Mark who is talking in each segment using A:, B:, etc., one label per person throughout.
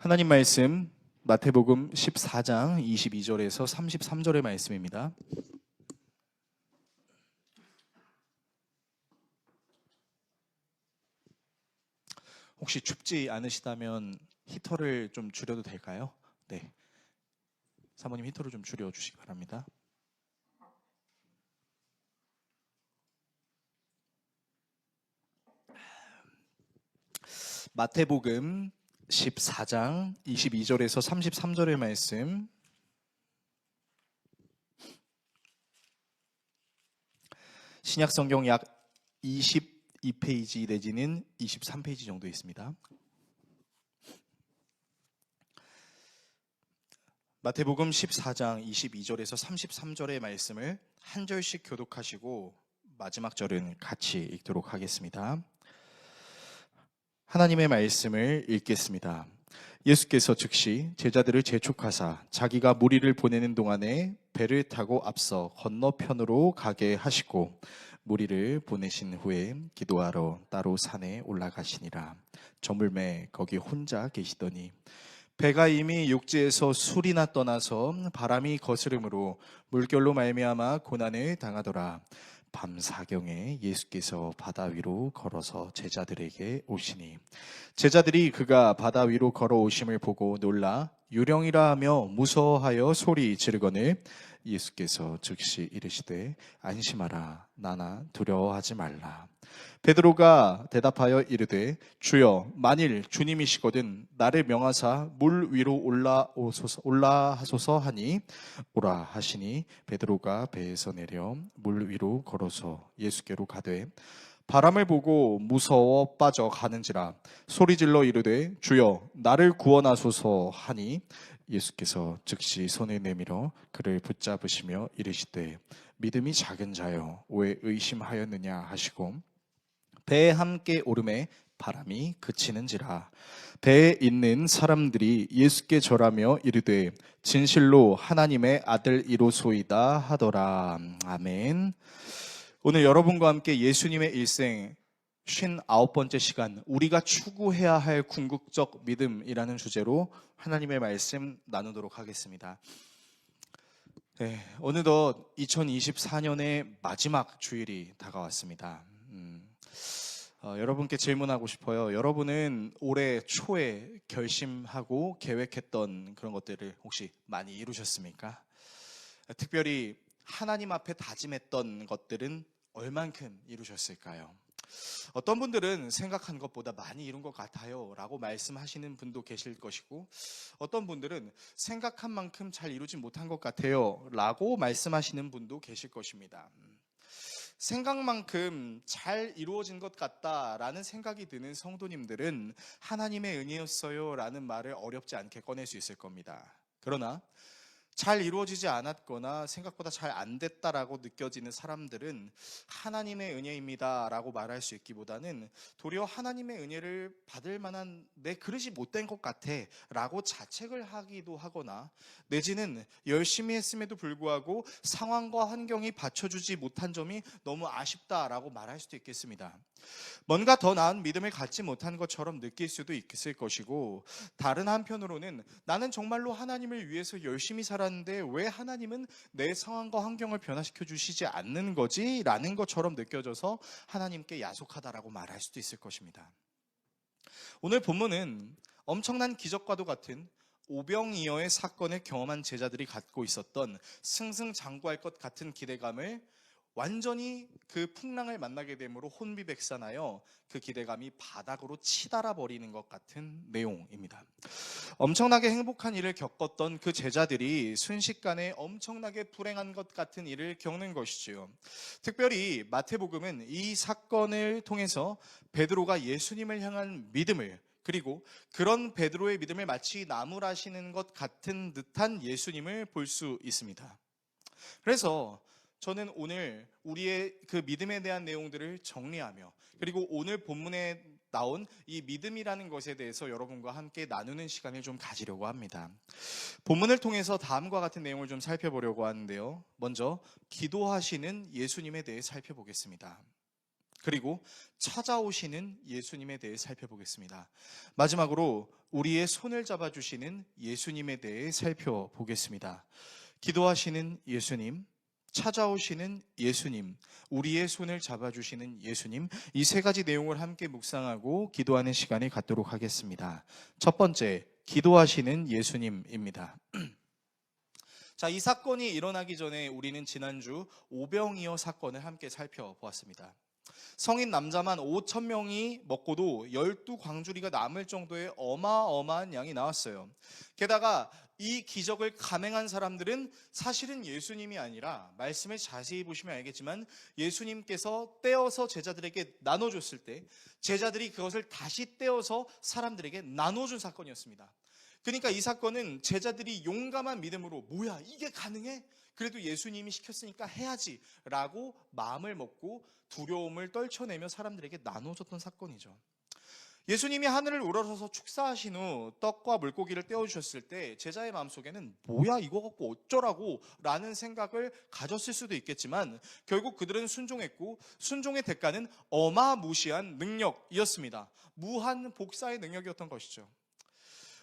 A: 하나님 말씀 마태복음 14장 22절에서 33절의 말씀입니다. 혹시 춥지 않으시다면 히터를 좀 줄여도 될까요? 네, 사모님 히터를 좀 줄여주시기 바랍니다. 마태복음 14장 22절에서 33절의 말씀, 신약성경 약 22페이지 내지는 23페이지 정도 있습니다. 마태복음 14장 22절에서 33절의 말씀을 한 절씩 교독하시고 마지막 절은 같이 읽도록 하겠습니다. 하나님의 말씀을 읽겠습니다. 예수께서 즉시 제자들을 재촉하사 자기가 무리를 보내는 동안에 배를 타고 앞서 건너편으로 가게 하시고 무리를 보내신 후에 기도하러 따로 산에 올라가시니라. 저물매 거기 혼자 계시더니 배가 이미 육지에서 술이나 떠나서 바람이 거스름으로 물결로 말미암아 고난을 당하더라. 밤사경에 예수께서 바다 위로 걸어서 제자들에게 오시니 제자들이 그가 바다 위로 걸어오심을 보고 놀라 유령이라 하며 무서워하여 소리 지르거늘 예수께서 즉시 이르시되 안심하라 나나 두려워하지 말라. 베드로가 대답하여 이르되 주여 만일 주님이시거든 나를 명하사 물 위로 올라하소서 하니 오라 하시니 베드로가 배에서 내려 물 위로 걸어서 예수께로 가되 바람을 보고 무서워 빠져 가는지라 소리질러 이르되 주여 나를 구원하소서 하니 예수께서 즉시 손을 내밀어 그를 붙잡으시며 이르시되 믿음이 작은 자여 왜 의심하였느냐 하시고 배에 함께 오르매 바람이 그치는지라. 배에 있는 사람들이 예수께 절하며 이르되 진실로 하나님의 아들이로소이다 하더라. 아멘. 오늘 여러분과 함께 예수님의 일생 59번째 시간, 우리가 추구해야 할 궁극적 믿음이라는 주제로 하나님의 말씀 나누도록 하겠습니다. 네, 어느덧 2024년의 마지막 주일이 다가왔습니다. 여러분께 질문하고 싶어요. 여러분은 올해 초에 결심하고 계획했던 그런 것들을 혹시 많이 이루셨습니까? 특별히 하나님 앞에 다짐했던 것들은 얼만큼 이루셨을까요? 어떤 분들은 생각한 것보다 많이 이룬 것 같아요 라고 말씀하시는 분도 계실 것이고, 어떤 분들은 생각한 만큼 잘 이루지 못한 것 같아요 라고 말씀하시는 분도 계실 것입니다. 생각만큼 잘 이루어진 것 같다라는 생각이 드는 성도님들은 하나님의 은혜였어요 라는 말을 어렵지 않게 꺼낼 수 있을 겁니다. 그러나 잘 이루어지지 않았거나 생각보다 잘 안 됐다라고 느껴지는 사람들은 하나님의 은혜입니다 라고 말할 수 있기보다는 도리어 하나님의 은혜를 받을 만한 내 그릇이 못된 것 같아 라고 자책을 하기도 하거나, 내지는 열심히 했음에도 불구하고 상황과 환경이 받쳐주지 못한 점이 너무 아쉽다라고 말할 수도 있겠습니다. 뭔가 더 나은 믿음을 갖지 못한 것처럼 느낄 수도 있을 것이고, 다른 한편으로는 나는 정말로 하나님을 위해서 열심히 살았는데 왜 하나님은 내 상황과 환경을 변화시켜 주시지 않는 거지? 라는 것처럼 느껴져서 하나님께 야속하다라고 말할 수도 있을 것입니다. 오늘 본문은 엄청난 기적과도 같은 오병이어의 사건을 경험한 제자들이 갖고 있었던 승승장구할 것 같은 기대감을 완전히 그 풍랑을 만나게 되므로 혼비백산하여 그 기대감이 바닥으로 치달아 버리는 것 같은 내용입니다. 엄청나게 행복한 일을 겪었던 그 제자들이 순식간에 엄청나게 불행한 것 같은 일을 겪는 것이지요. 특별히 마태복음은 이 사건을 통해서 베드로가 예수님을 향한 믿음을, 그리고 그런 베드로의 믿음을 마치 나무라시는 것 같은 듯한 예수님을 볼 수 있습니다. 그래서 저는 오늘 우리의 그 믿음에 대한 내용들을 정리하며, 그리고 오늘 본문에 나온 이 믿음이라는 것에 대해서 여러분과 함께 나누는 시간을 좀 가지려고 합니다. 본문을 통해서 다음과 같은 내용을 좀 살펴보려고 하는데요. 먼저 기도하시는 예수님에 대해 살펴보겠습니다. 그리고 찾아오시는 예수님에 대해 살펴보겠습니다. 마지막으로 우리의 손을 잡아주시는 예수님에 대해 살펴보겠습니다. 기도하시는 예수님, 찾아오시는 예수님, 우리의 손을 잡아주시는 예수님, 이 세 가지 내용을 함께 묵상하고 기도하는 시간을 갖도록 하겠습니다. 첫 번째, 기도하시는 예수님입니다. 자, 이 사건이 일어나기 전에 우리는 지난주 오병이어 사건을 함께 살펴보았습니다. 성인 남자만 5천 명이 먹고도 12광주리가 남을 정도의 어마어마한 양이 나왔어요. 게다가 이 기적을 감행한 사람들은 사실은 예수님이 아니라, 말씀을 자세히 보시면 알겠지만 예수님께서 떼어서 제자들에게 나눠줬을 때 제자들이 그것을 다시 떼어서 사람들에게 나눠준 사건이었습니다. 그러니까 이 사건은 제자들이 용감한 믿음으로 뭐야 이게 가능해? 그래도 예수님이 시켰으니까 해야지 라고 마음을 먹고 두려움을 떨쳐내며 사람들에게 나눠줬던 사건이죠. 예수님이 하늘을 우러러서 축사하신 후 떡과 물고기를 떼어주셨을 때 제자의 마음속에는 뭐야 이거 갖고 어쩌라고 라는 생각을 가졌을 수도 있겠지만 결국 그들은 순종했고 순종의 대가는 어마무시한 능력이었습니다. 무한 복사의 능력이었던 것이죠.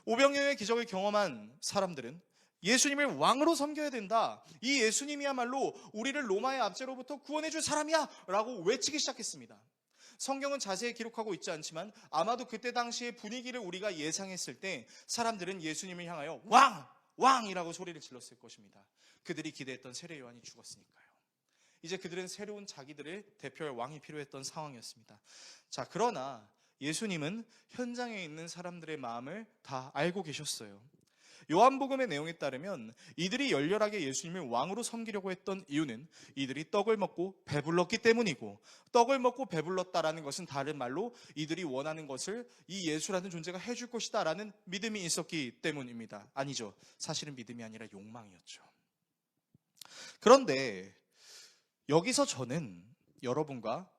A: 오병이어의 기적을 경험한 사람들은 예수님을 왕으로 섬겨야 된다. 이 예수님이야말로 우리를 로마의 압제로부터 구원해 줄 사람이야 라고 외치기 시작했습니다. 성경은 자세히 기록하고 있지 않지만 아마도 그때 당시의 분위기를 우리가 예상했을 때 사람들은 예수님을 향하여 왕! 왕이라고 소리를 질렀을 것입니다. 그들이 기대했던 세례 요한이 죽었으니까요. 이제 그들은 새로운 자기들을 대표할 왕이 필요했던 상황이었습니다. 자, 그러나 예수님은 현장에 있는 사람들의 마음을 다 알고 계셨어요. 요한복음의 내용에 따르면 이들이 열렬하게 예수님을 왕으로 섬기려고 했던 이유는 이들이 떡을 먹고 배불렀기 때문이고, 떡을 먹고 배불렀다라는 것은 다른 말로 이들이 원하는 것을 이 예수라는 존재가 해줄 것이다 라는 믿음이 있었기 때문입니다. 아니죠. 사실은 믿음이 아니라 욕망이었죠. 그런데 여기서 저는 여러분과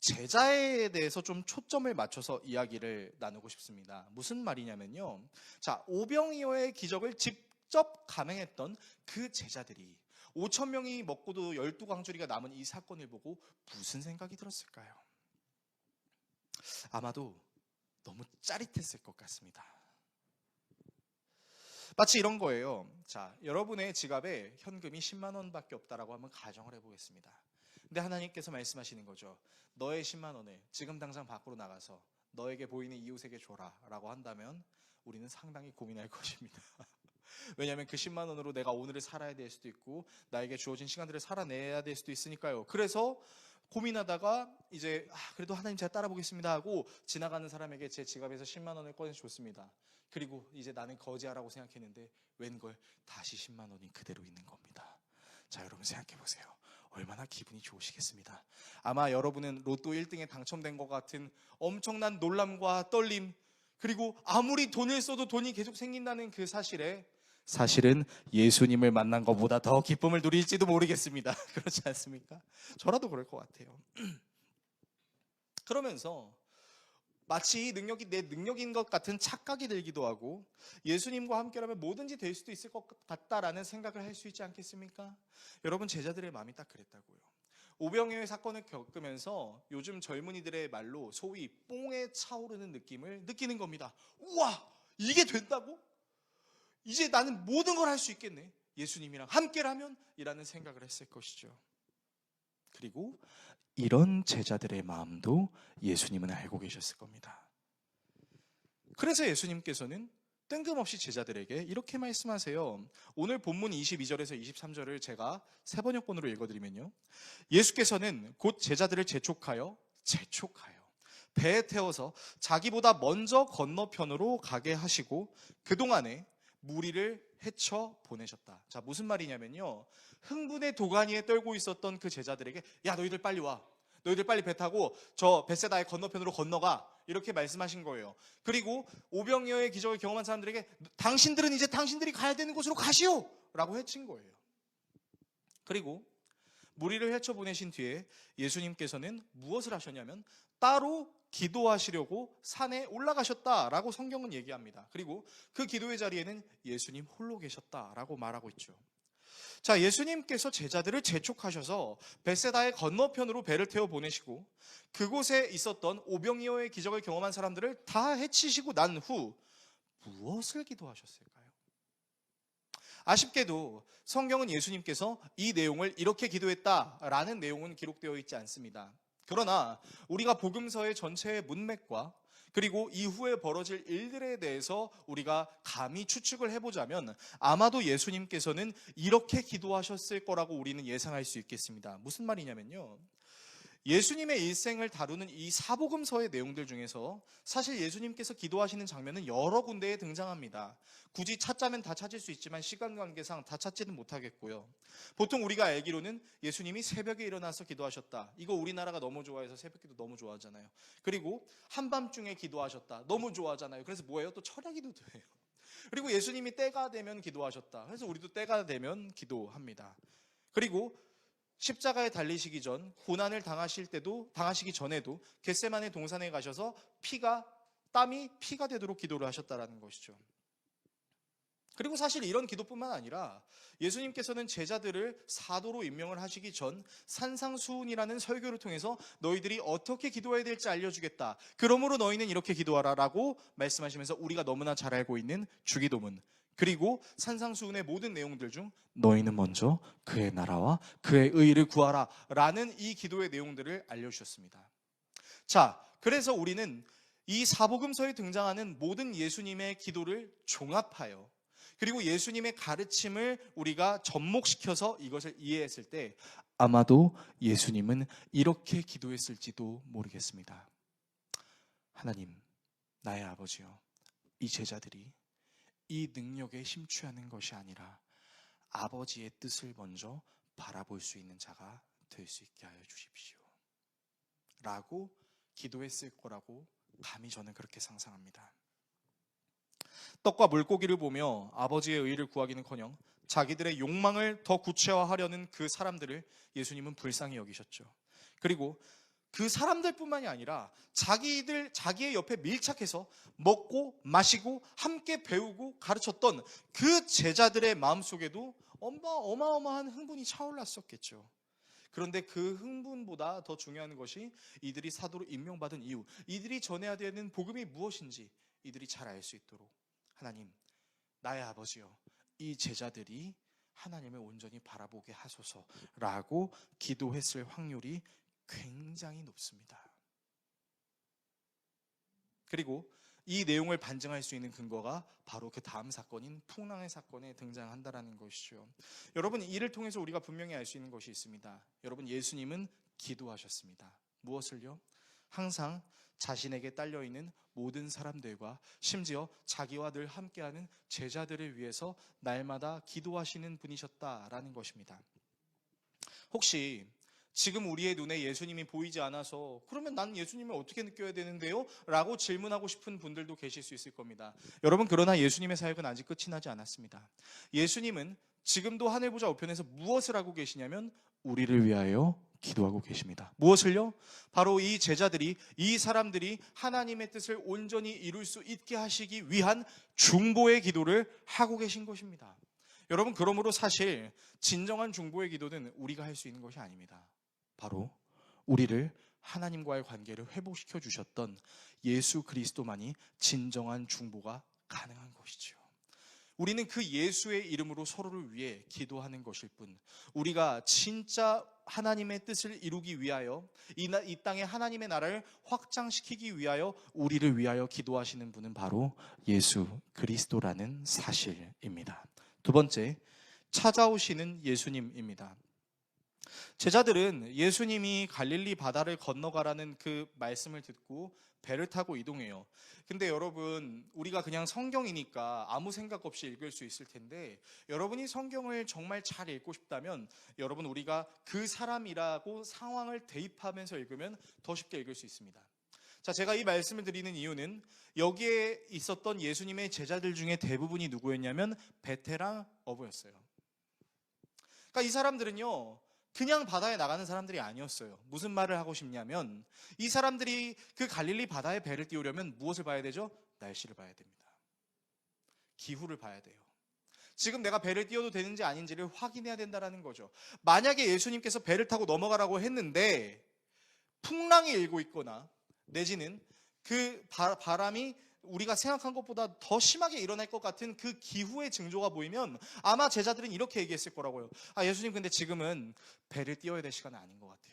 A: 제자에 대해서 좀 초점을 맞춰서 이야기를 나누고 싶습니다. 무슨 말이냐면요. 자, 오병이어의 기적을 직접 감행했던 그 제자들이 5천 명이 먹고도 12광주리가 남은 이 사건을 보고 무슨 생각이 들었을까요? 아마도 너무 짜릿했을 것 같습니다. 마치 이런 거예요. 자, 여러분의 지갑에 현금이 10만 원밖에 없다라고 한번 가정을 해보겠습니다. 근데 하나님께서 말씀하시는 거죠. 너의 10만 원을 지금 당장 밖으로 나가서 너에게 보이는 이웃에게 줘라 라고 한다면 우리는 상당히 고민할 것입니다. 왜냐하면 그 10만 원으로 내가 오늘을 살아야 될 수도 있고 나에게 주어진 시간들을 살아내야 될 수도 있으니까요. 그래서 고민하다가 이제 그래도 하나님 제가 따라 보겠습니다 하고 지나가는 사람에게 제 지갑에서 10만 원을 꺼내서 줬습니다. 그리고 이제 나는 거지하라고 생각했는데 웬걸 다시 10만 원이 그대로 있는 겁니다. 자, 여러분 생각해 보세요. 얼마나 기분이 좋으시겠습니다. 아마 여러분은 로또 1등에 당첨된 것 같은 엄청난 놀람과 떨림, 그리고 아무리 돈을 써도 돈이 계속 생긴다는 그 사실에 사실은 예수님을 만난 것보다 더 기쁨을 누릴지도 모르겠습니다. 그렇지 않습니까? 저라도 그럴 것 같아요. 그러면서 마치 이 능력이 내 능력인 것 같은 착각이 들기도 하고 예수님과 함께라면 뭐든지 될 수도 있을 것 같다라는 생각을 할 수 있지 않겠습니까? 여러분, 제자들의 마음이 딱 그랬다고요. 오병이어의 사건을 겪으면서 요즘 젊은이들의 말로 소위 뽕에 차오르는 느낌을 느끼는 겁니다. 우와! 이게 된다고? 이제 나는 모든 걸 할 수 있겠네. 예수님이랑 함께라면? 이라는 생각을 했을 것이죠. 그리고 이런 제자들의 마음도 예수님은 알고 계셨을 겁니다. 그래서 예수님께서는 뜬금없이 제자들에게 이렇게 말씀하세요. 오늘 본문 22절에서 23절을 제가 세 번역본으로 읽어드리면요. 예수께서는 곧 제자들을 재촉하여 배에 태워서 자기보다 먼저 건너편으로 가게 하시고 그동안에 무리를 헤쳐 보내셨다. 자, 무슨 말이냐면요. 흥분의 도가니에 떨고 있었던 그 제자들에게 야, 너희들 빨리 와. 너희들 빨리 배 타고 저 벳세다의 건너편으로 건너가. 이렇게 말씀하신 거예요. 그리고 오병이어의 기적을 경험한 사람들에게 당신들은 이제 당신들이 가야 되는 곳으로 가시오! 라고 해친 거예요. 그리고 무리를 헤쳐 보내신 뒤에 예수님께서는 무엇을 하셨냐면 따로 기도하시려고 산에 올라가셨다라고 성경은 얘기합니다. 그리고 그 기도의 자리에는 예수님 홀로 계셨다라고 말하고 있죠. 자, 예수님께서 제자들을 재촉하셔서 벳세다의 건너편으로 배를 태워 보내시고 그곳에 있었던 오병이어의 기적을 경험한 사람들을 다 해치시고 난 후 무엇을 기도하셨을까요? 아쉽게도 성경은 예수님께서 이 내용을 이렇게 기도했다라는 내용은 기록되어 있지 않습니다. 그러나 우리가 복음서의 전체의 문맥과 그리고 이후에 벌어질 일들에 대해서 우리가 감히 추측을 해보자면 아마도 예수님께서는 이렇게 기도하셨을 거라고 우리는 예상할 수 있겠습니다. 무슨 말이냐면요, 예수님의 일생을 다루는 이 사복음서의 내용들 중에서 사실 예수님께서 기도하시는 장면은 여러 군데에 등장합니다. 굳이 찾자면 다 찾을 수 있지만 시간 관계상 다 찾지는 못하겠고요. 보통 우리가 알기로는 예수님이 새벽에 일어나서 기도하셨다. 이거 우리나라가 너무 좋아해서 새벽기도 너무 좋아하잖아요. 그리고 한밤중에 기도하셨다. 너무 좋아하잖아요. 그래서 뭐예요? 또 철야기도도 해요. 그리고 예수님이 때가 되면 기도하셨다. 그래서 우리도 때가 되면 기도합니다. 그리고 십자가에 달리시기 전 고난을 당하시기 전에도 겟세마네 동산에 가셔서 땀이 피가 되도록 기도를 하셨다라는 것이죠. 그리고 사실 이런 기도뿐만 아니라 예수님께서는 제자들을 사도로 임명을 하시기 전 산상수훈이라는 설교를 통해서 너희들이 어떻게 기도해야 될지 알려주겠다. 그러므로 너희는 이렇게 기도하라 라고 말씀하시면서 우리가 너무나 잘 알고 있는 주기도문, 그리고 산상수훈의 모든 내용들 중 너희는 먼저 그의 나라와 그의 의를 구하라 라는 이 기도의 내용들을 알려주셨습니다. 자, 그래서 우리는 이 사복음서에 등장하는 모든 예수님의 기도를 종합하여 그리고 예수님의 가르침을 우리가 접목시켜서 이것을 이해했을 때 아마도 예수님은 이렇게 기도했을지도 모르겠습니다. 하나님, 나의 아버지여, 이 제자들이 이 능력에 심취하는 것이 아니라 아버지의 뜻을 먼저 바라볼 수 있는 자가 될 수 있게 하여 주십시오 라고 기도했을 거라고 감히 저는 그렇게 상상합니다. 떡과 물고기를 보며 아버지의 의를 구하기는커녕 자기들의 욕망을 더 구체화하려는 그 사람들을 예수님은 불쌍히 여기셨죠. 그리고 그 사람들뿐만이 아니라 자기의 옆에 밀착해서 먹고 마시고 함께 배우고 가르쳤던 그 제자들의 마음속에도 어마어마한 흥분이 차올랐었겠죠. 그런데 그 흥분보다 더 중요한 것이 이들이 사도로 임명받은 이유, 이들이 전해야 되는 복음이 무엇인지 이들이 잘 알 수 있도록 하나님, 나의 아버지여, 이 제자들이 하나님을 온전히 바라보게 하소서라고 기도했을 확률이 굉장히 높습니다. 그리고 이 내용을 반증할 수 있는 근거가 바로 그 다음 사건인 풍랑의 사건에 등장한다는 것이죠. 여러분, 이를 통해서 우리가 분명히 알 수 있는 것이 있습니다. 여러분, 예수님은 기도하셨습니다. 무엇을요? 항상 자신에게 딸려있는 모든 사람들과 심지어 자기와 늘 함께하는 제자들을 위해서 날마다 기도하시는 분이셨다라는 것입니다. 혹시 지금 우리의 눈에 예수님이 보이지 않아서 그러면 난 예수님을 어떻게 느껴야 되는데요? 라고 질문하고 싶은 분들도 계실 수 있을 겁니다. 여러분, 그러나 예수님의 사역은 아직 끝이 나지 않았습니다. 예수님은 지금도 하늘 보좌 우편에서 무엇을 하고 계시냐면 우리를 위하여 기도하고 계십니다. 무엇을요? 바로 이 제자들이, 이 사람들이 하나님의 뜻을 온전히 이룰 수 있게 하시기 위한 중보의 기도를 하고 계신 것입니다. 여러분, 그러므로 사실 진정한 중보의 기도는 우리가 할 수 있는 것이 아닙니다. 바로 우리를 하나님과의 관계를 회복시켜 주셨던 예수 그리스도만이 진정한 중보가 가능한 것이죠. 우리는 그 예수의 이름으로 서로를 위해 기도하는 것일 뿐, 우리가 진짜 하나님의 뜻을 이루기 위하여 이 땅에 하나님의 나라를 확장시키기 위하여 우리를 위하여 기도하시는 분은 바로 예수 그리스도라는 사실입니다. 두 번째, 찾아오시는 예수님입니다. 제자들은 예수님이 갈릴리 바다를 건너가라는 그 말씀을 듣고 배를 타고 이동해요. 근데 여러분, 우리가 그냥 성경이니까 아무 생각 없이 읽을 수 있을 텐데, 여러분이 성경을 정말 잘 읽고 싶다면 여러분, 우리가 그 사람이라고 상황을 대입하면서 읽으면 더 쉽게 읽을 수 있습니다. 자, 제가 이 말씀을 드리는 이유는 여기에 있었던 예수님의 제자들 중에 대부분이 누구였냐면 베테랑 어부였어요. 그러니까 이 사람들은요, 그냥 바다에 나가는 사람들이 아니었어요. 무슨 말을 하고 싶냐면 이 사람들이 그 갈릴리 바다에 배를 띄우려면 무엇을 봐야 되죠? 날씨를 봐야 됩니다. 기후를 봐야 돼요. 지금 내가 배를 띄워도 되는지 아닌지를 확인해야 된다는 거죠. 만약에 예수님께서 배를 타고 넘어가라고 했는데 풍랑이 일고 있거나 내지는 그 바람이 우리가 생각한 것보다 더 심하게 일어날 것 같은 그 기후의 징조가 보이면 아마 제자들은 이렇게 얘기했을 거라고요. 예수님, 근데 지금은 배를 띄워야 될 시간은 아닌 것 같아요.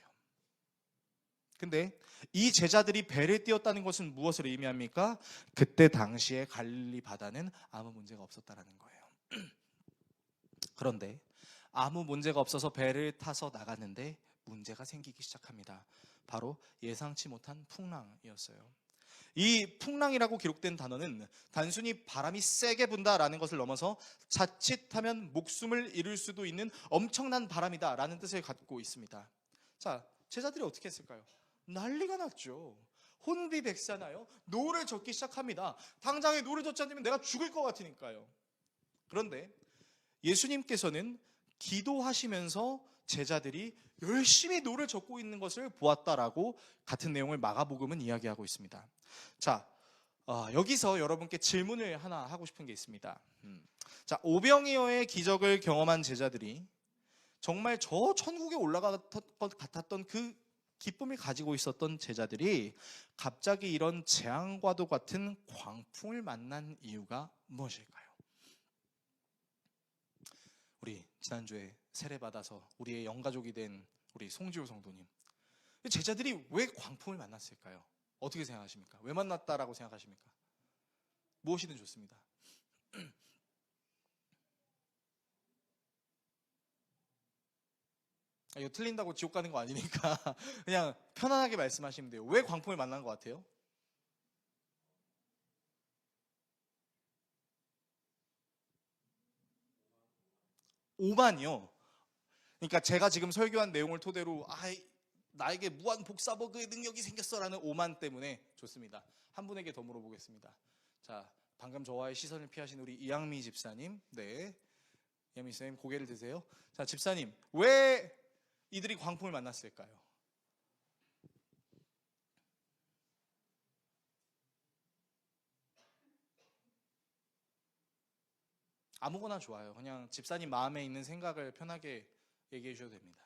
A: 근데 이 제자들이 배를 띄웠다는 것은 무엇을 의미합니까? 그때 당시에 갈릴리 바다는 아무 문제가 없었다라는 거예요. 그런데 아무 문제가 없어서 배를 타서 나갔는데 문제가 생기기 시작합니다. 바로 예상치 못한 풍랑이었어요. 이 풍랑이라고 기록된 단어는 단순히 바람이 세게 분다라는 것을 넘어서 자칫하면 목숨을 잃을 수도 있는 엄청난 바람이다라는 뜻을 갖고 있습니다. 자, 제자들이 어떻게 했을까요? 난리가 났죠. 혼비백산하여 노를 젓기 시작합니다. 당장에 노를 젓지 않으면 내가 죽을 것 같으니까요. 그런데 예수님께서는 기도하시면서 제자들이 열심히 노를 젓고 있는 것을 보았다라고 같은 내용을 마가복음은 이야기하고 있습니다. 자, 여기서 여러분께 질문을 하나 하고 싶은 게 있습니다. 자, 오병이어의 기적을 경험한 제자들이 정말 저 천국에 올라갈 것 같았던 그 기쁨을 가지고 있었던 제자들이 갑자기 이런 재앙과도 같은 광풍을 만난 이유가 무엇일까요? 우리 지난주에 세례받아서 우리의 영가족이 된 우리 송지호 성도님, 제자들이 왜 광풍을 만났을까요? 어떻게 생각하십니까? 왜 만났다라고 생각하십니까? 무엇이든 좋습니다. 이거 틀린다고 지옥 가는 거 아니니까 그냥 편안하게 말씀하시면 돼요. 왜 광풍을 만난 것 같아요? 오만이요. 그러니까 제가 지금 설교한 내용을 토대로 나에게 무한 복사버그의 능력이 생겼어라는 오만 때문에. 좋습니다. 한 분에게 더 물어보겠습니다. 자, 방금 저와의 시선을 피하신 우리 이양미 집사님. 네, 이양미 집사님 고개를 드세요. 자, 집사님, 왜 이들이 광풍을 만났을까요? 아무거나 좋아요. 그냥 집사님 마음에 있는 생각을 편하게 얘기해 주셔도 됩니다.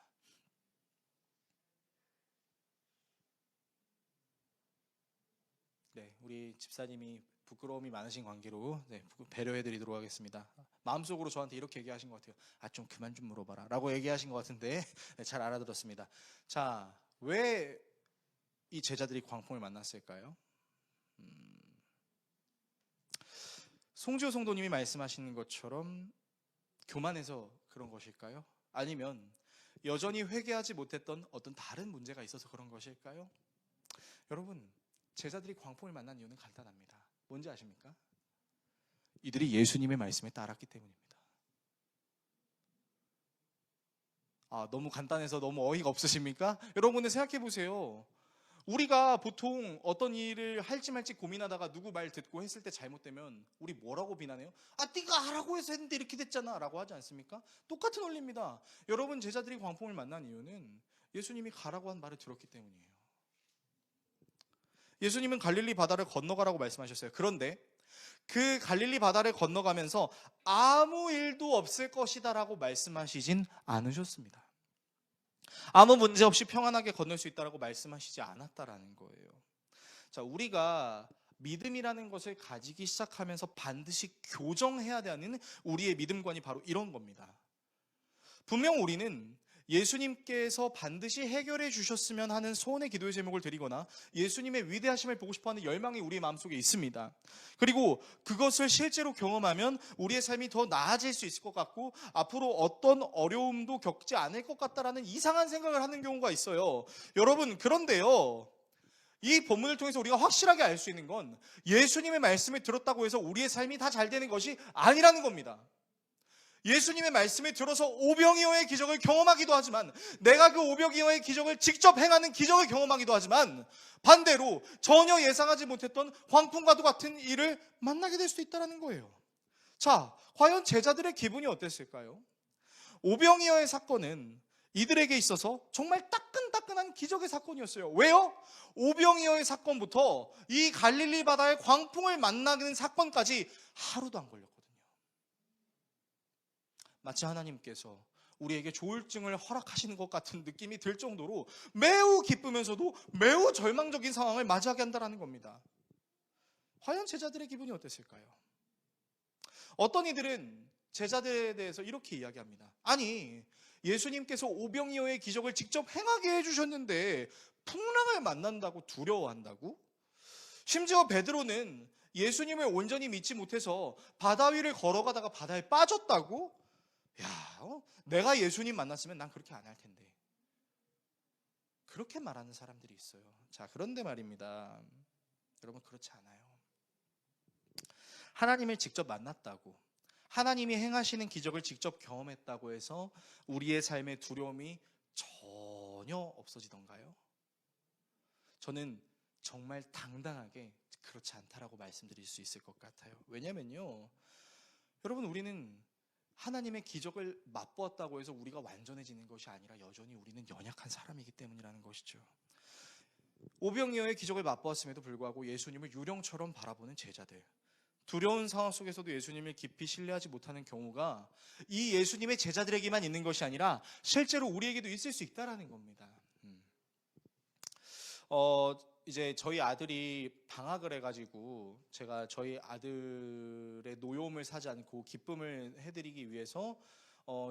A: 네, 우리 집사님이 부끄러움이 많으신 관계로 배려해 드리도록 하겠습니다. 마음속으로 저한테 이렇게 얘기하신 것 같아요. 좀 그만 좀 물어봐라 라고 얘기하신 것 같은데 잘 알아들었습니다. 자, 왜 이 제자들이 광풍을 만났을까요? 송지호 성도님이 말씀하시는 것처럼 교만해서 그런 것일까요? 아니면 여전히 회개하지 못했던 어떤 다른 문제가 있어서 그런 것일까요? 여러분, 제자들이 광풍을 만난 이유는 간단합니다. 뭔지 아십니까? 이들이 예수님의 말씀에 따랐기 때문입니다. 너무 간단해서 너무 어이가 없으십니까? 여러분들 생각해 보세요. 우리가 보통 어떤 일을 할지 말지 고민하다가 누구 말 듣고 했을 때 잘못되면 우리 뭐라고 비난해요? 네가 하라고 해서 했는데 이렇게 됐잖아 라고 하지 않습니까? 똑같은 원리입니다. 여러분, 제자들이 광풍을 만난 이유는 예수님이 가라고 한 말을 들었기 때문이에요. 예수님은 갈릴리 바다를 건너가라고 말씀하셨어요. 그런데 그 갈릴리 바다를 건너가면서 아무 일도 없을 것이다 라고 말씀하시진 않으셨습니다. 아무 문제 없이 평안하게 건널 수 있다라고 말씀하시지 않았다라는 거예요. 자, 우리가 믿음이라는 것을 가지기 시작하면서 반드시 교정해야 되는 우리의 믿음관이 바로 이런 겁니다. 분명 우리는 예수님께서 반드시 해결해 주셨으면 하는 소원의 기도의 제목을 드리거나 예수님의 위대하심을 보고 싶어하는 열망이 우리의 마음속에 있습니다. 그리고 그것을 실제로 경험하면 우리의 삶이 더 나아질 수 있을 것 같고 앞으로 어떤 어려움도 겪지 않을 것 같다라는 이상한 생각을 하는 경우가 있어요. 여러분, 그런데요, 이 본문을 통해서 우리가 확실하게 알 수 있는 건 예수님의 말씀을 들었다고 해서 우리의 삶이 다 잘 되는 것이 아니라는 겁니다. 예수님의 말씀을 들어서 오병이어의 기적을 경험하기도 하지만, 내가 그 오병이어의 기적을 직접 행하는 기적을 경험하기도 하지만, 반대로 전혀 예상하지 못했던 광풍과도 같은 일을 만나게 될 수도 있다는 거예요. 자, 과연 제자들의 기분이 어땠을까요? 오병이어의 사건은 이들에게 있어서 정말 따끈따끈한 기적의 사건이었어요. 왜요? 오병이어의 사건부터 이 갈릴리 바다의 광풍을 만나는 사건까지 하루도 안 걸렸거든요. 마치 하나님께서 우리에게 조울증을 허락하시는 것 같은 느낌이 들 정도로 매우 기쁘면서도 매우 절망적인 상황을 맞이하게 한다는 겁니다. 과연 제자들의 기분이 어땠을까요? 어떤 이들은 제자들에 대해서 이렇게 이야기합니다. 아니, 예수님께서 오병이어의 기적을 직접 행하게 해주셨는데 풍랑을 만난다고 두려워한다고? 심지어 베드로는 예수님을 온전히 믿지 못해서 바다 위를 걸어가다가 바다에 빠졌다고? 야, 내가 예수님 만났으면 난 그렇게 안 할 텐데. 그렇게 말하는 사람들이 있어요. 자, 그런데 말입니다. 여러분, 그렇지 않아요. 하나님을 직접 만났다고, 하나님이 행하시는 기적을 직접 경험했다고 해서 우리의 삶의 두려움이 전혀 없어지던가요? 저는 정말 당당하게 그렇지 않다라고 말씀드릴 수 있을 것 같아요. 왜냐면요, 여러분, 우리는 하나님의 기적을 맛보았다고 해서 우리가 완전해지는 것이 아니라 여전히 우리는 연약한 사람이기 때문이라는 것이죠. 오병이어의 기적을 맛보았음에도 불구하고 예수님을 유령처럼 바라보는 제자들, 두려운 상황 속에서도 예수님을 깊이 신뢰하지 못하는 경우가 이 예수님의 제자들에게만 있는 것이 아니라 실제로 우리에게도 있을 수 있다는 겁니다. 이제 저희 아들이 방학을 해가지고 제가 저희 아들의 노여움을 사지 않고 기쁨을 해드리기 위해서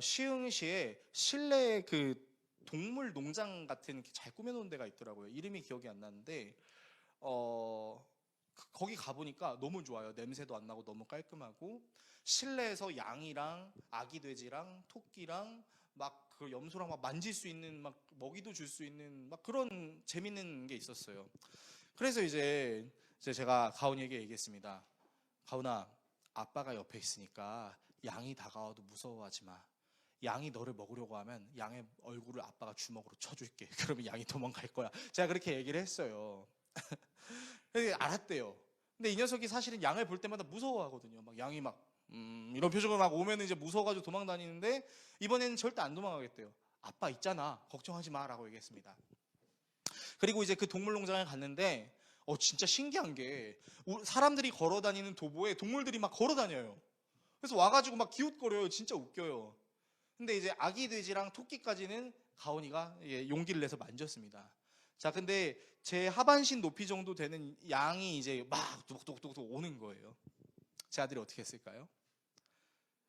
A: 시흥시에 실내 그 동물 농장 같은 잘 꾸며놓은 데가 있더라고요. 이름이 기억이 안 나는데 거기 가보니까 너무 좋아요. 냄새도 안 나고 너무 깔끔하고 실내에서 양이랑 아기 돼지랑 토끼랑 막 그 염소랑 막 만질 수 있는, 막 먹이도 줄 수 있는 막 그런 재밌는 게 있었어요. 그래서 이제 제가 가온이에게 얘기했습니다. 가온아, 아빠가 옆에 있으니까 양이 다가와도 무서워하지 마. 양이 너를 먹으려고 하면 양의 얼굴을 아빠가 주먹으로 쳐줄게. 그러면 양이 도망갈 거야. 제가 그렇게 얘기를 했어요. 알았대요. 근데 이 녀석이 사실은 양을 볼 때마다 무서워하거든요. 막 양이 막 이런 표정을 막 오면 이제 무서워가지고 도망 다니는데 이번에는 절대 안 도망가겠대요. 아빠 있잖아, 걱정하지 마 라고 얘기했습니다. 그리고 이제 그 동물농장에 갔는데 진짜 신기한 게 사람들이 걸어다니는 도보에 동물들이 막 걸어다녀요. 그래서 와가지고 막 기웃거려요. 진짜 웃겨요. 근데 이제 아기 돼지랑 토끼까지는 가온이가 용기를 내서 만졌습니다. 자, 근데 제 하반신 높이 정도 되는 양이 이제 막 뚝뚝뚝뚝 오는 거예요. 제 아들이 어떻게 했을까요?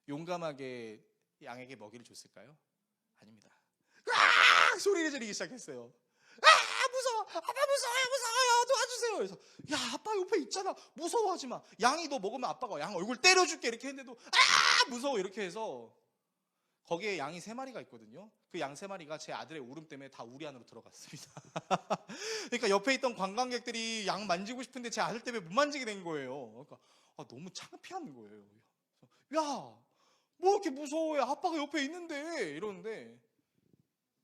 A: 용감하게 양에게 먹이를 줬을까요? 아닙니다. 아! 소리를 지르기 시작했어요. 아, 무서워! 아빠 무서워요! 도와주세요! 그래서 야, 아빠 옆에 있잖아! 무서워하지 마! 양이 너 먹으면 아빠가 양 얼굴 때려줄게! 이렇게 했는데도 무서워! 이렇게 해서 거기에 양이 3마리가 있거든요. 그 양 3마리가 제 아들의 울음 때문에 다 우리 안으로 들어갔습니다. 그러니까 옆에 있던 관광객들이 양 만지고 싶은데 제 아들 때문에 못 만지게 된 거예요. 그러니까 너무 창피한 거예요. 야, 뭐 이렇게 무서워해? 아빠가 옆에 있는데 이러는데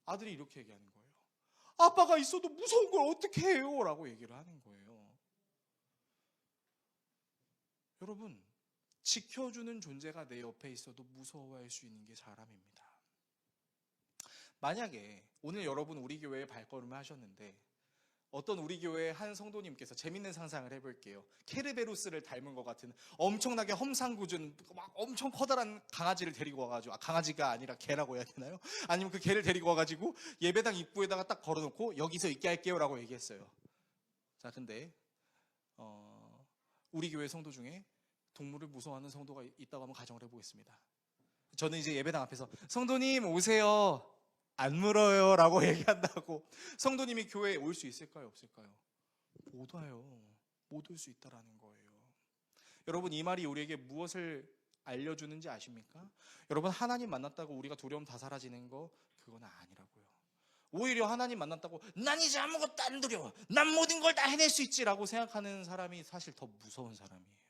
A: 아들이 이렇게 얘기하는 거예요. 아빠가 있어도 무서운 걸 어떻게 해요? 라고 얘기를 하는 거예요. 여러분, 지켜주는 존재가 내 옆에 있어도 무서워할 수 있는 게 사람입니다. 만약에 오늘 여러분 우리 교회에 발걸음을 하셨는데 어떤 우리 교회의 한 성도님께서 재밌는 상상을 해볼게요. 케르베로스를 닮은 것 같은 엄청나게 험상궂은 막 엄청 커다란 강아지를 데리고 와가지고, 강아지가 아니라 개라고 해야 되나요? 아니면 그 개를 데리고 와가지고 예배당 입구에다가 딱 걸어놓고 여기서 있게 할게요 라고 얘기했어요. 자, 근데 우리 교회 성도 중에 동물을 무서워하는 성도가 있다고 한번 가정을 해보겠습니다. 저는 이제 예배당 앞에서 성도님 오세요, 안 물어요 라고 얘기한다고 성도님이 교회에 올 수 있을까요? 없을까요? 못 와요. 못 올 수 있다라는 거예요. 여러분, 이 말이 우리에게 무엇을 알려주는지 아십니까? 여러분, 하나님 만났다고 우리가 두려움 다 사라지는 거, 그건 아니라고요. 오히려 하나님 만났다고 난 이제 아무것도 안 두려워, 난 모든 걸 다 해낼 수 있지 라고 생각하는 사람이 사실 더 무서운 사람이에요.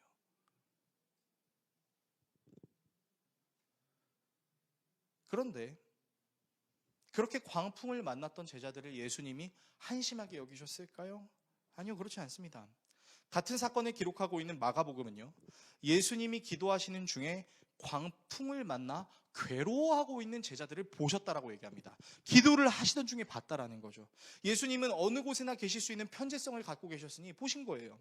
A: 그런데 그렇게 광풍을 만났던 제자들을 예수님이 한심하게 여기셨을까요? 아니요, 그렇지 않습니다. 같은 사건을 기록하고 있는 마가복음은요, 예수님이 기도하시는 중에 광풍을 만나 괴로워하고 있는 제자들을 보셨다라고 얘기합니다. 기도를 하시던 중에 봤다라는 거죠. 예수님은 어느 곳에나 계실 수 있는 편재성을 갖고 계셨으니 보신 거예요.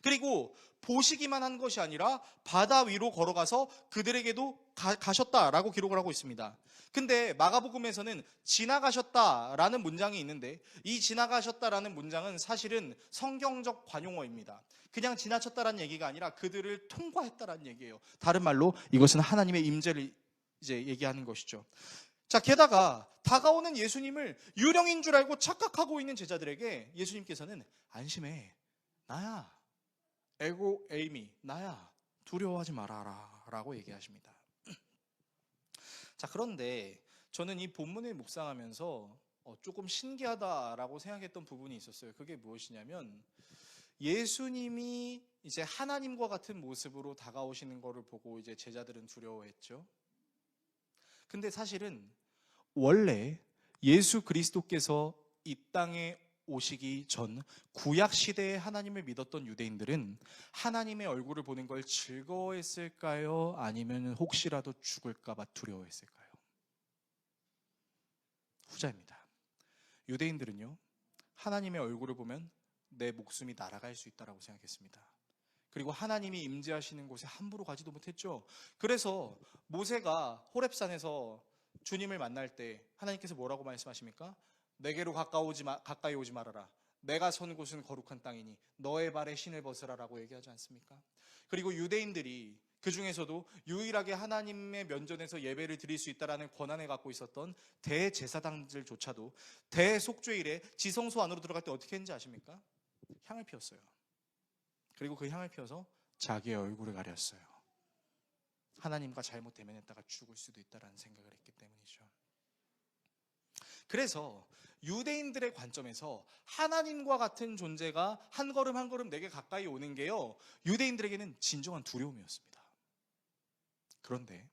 A: 그리고 보시기만 한 것이 아니라 바다 위로 걸어가서 그들에게도 가셨다라고 기록을 하고 있습니다. 근데 마가복음에서는 지나가셨다라는 문장이 있는데, 이 지나가셨다라는 문장은 사실은 성경적 관용어입니다. 그냥 지나쳤다라는 얘기가 아니라 그들을 통과했다라는 얘기예요. 다른 말로 이것은 하나님의 임재를 이제 얘기하는 것이죠. 자, 게다가 다가오는 예수님을 유령인 줄 알고 착각하고 있는 제자들에게 예수님께서는 안심해, 나야, 에고 에이미, 나야, 두려워하지 말아라 라고 얘기하십니다. 자, 그런데 저는 이 본문을 묵상하면서 조금 신기하다라고 생각했던 부분이 있었어요. 그게 무엇이냐면, 예수님이 이제 하나님과 같은 모습으로 다가오시는 것을 보고 이제 제자들은 두려워했죠. 근데 사실은 원래 예수 그리스도께서 이 땅에 오시기 전 구약 시대에 하나님을 믿었던 유대인들은 하나님의 얼굴을 보는 걸 즐거워했을까요? 아니면 혹시라도 죽을까 봐 두려워했을까요? 후자입니다. 유대인들은요, 하나님의 얼굴을 보면 내 목숨이 날아갈 수 있다라고 생각했습니다. 그리고 하나님이 임재하시는 곳에 함부로 가지도 못했죠. 그래서 모세가 호렙산에서 주님을 만날 때 하나님께서 뭐라고 말씀하십니까? 내게로 가까이 오지 말아라. 내가 선 곳은 거룩한 땅이니 너의 발에 신을 벗으라라고 얘기하지 않습니까? 그리고 유대인들이 그 중에서도 유일하게 하나님의 면전에서 예배를 드릴 수 있다라는 권한을 갖고 있었던 대제사장들조차도 대속죄일에 지성소 안으로 들어갈 때 어떻게 했는지 아십니까? 향을 피웠어요. 그리고 그 향을 피워서 자기의 얼굴을 가렸어요. 하나님과 잘못 대면했다가 죽을 수도 있다라는 생각을 했기 때문이죠. 그래서 유대인들의 관점에서 하나님과 같은 존재가 한 걸음 한 걸음 내게 가까이 오는 게요, 유대인들에게는 진정한 두려움이었습니다. 그런데